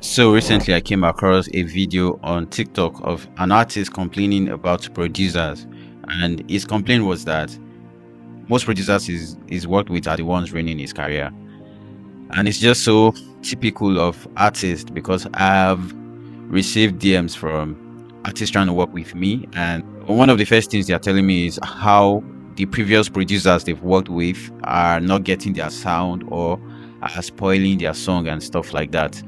So recently, I came across a video on TikTok of an artist complaining about producers, and his complaint was that most producers he's worked with are the ones ruining his career, and it's just so typical of artists because I've received DMs from artists trying to work with me, and one of the first things they're telling me is how the previous producers they've worked with are not getting their sound or are spoiling their song and stuff like that.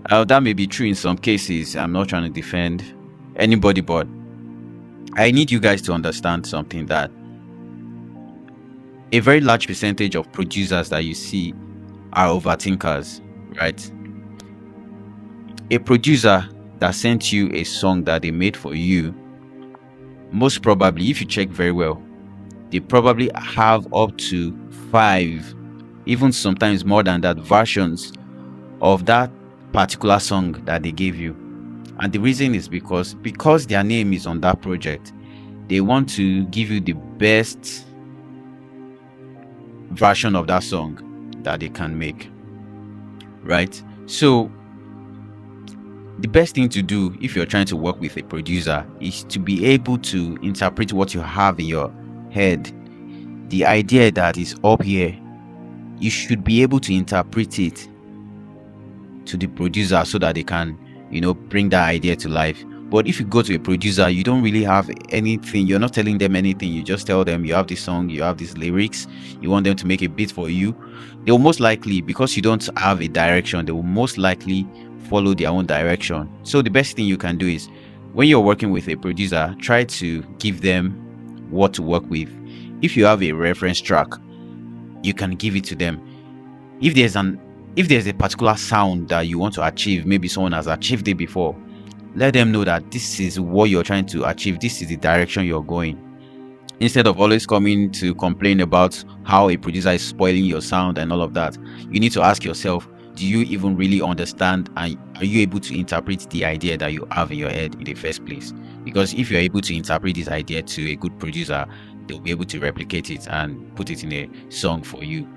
That may be true in some cases. I'm not trying to defend anybody, but I need you guys to understand something, that a very large percentage of producers that you see are overthinkers, right? A producer that sent you a song that they made for you, most probably, if you check very well, they probably have up to 5, even sometimes more than that, versions of that particular song that they gave you. And the reason is because their name is on that project, they want to give you the best version of that song that they can make, right? So the best thing to do if you're trying to work with a producer is to be able to interpret what you have in your head. The idea that is up here, you should be able to interpret it to the producer so that they can, bring that idea to life. But if you go to a producer, you don't really have anything, you're not telling them anything, you just tell them you have this song, you have these lyrics, you want them to make a beat for you. They will most likely, because you don't have a direction, they will most likely follow their own direction. So the best thing you can do is, when you're working with a producer, try to give them what to work with. If you have a reference track, you can give it to them. If there's a particular sound that you want to achieve, maybe someone has achieved it before, let them know that this is what you're trying to achieve, this is the direction you're going. Instead of always coming to complain about how a producer is spoiling your sound and all of that, you need to ask yourself, do you even really understand, and are you able to interpret the idea that you have in your head in the first place? Because if you're able to interpret this idea to a good producer, they'll be able to replicate it and put it in a song for you.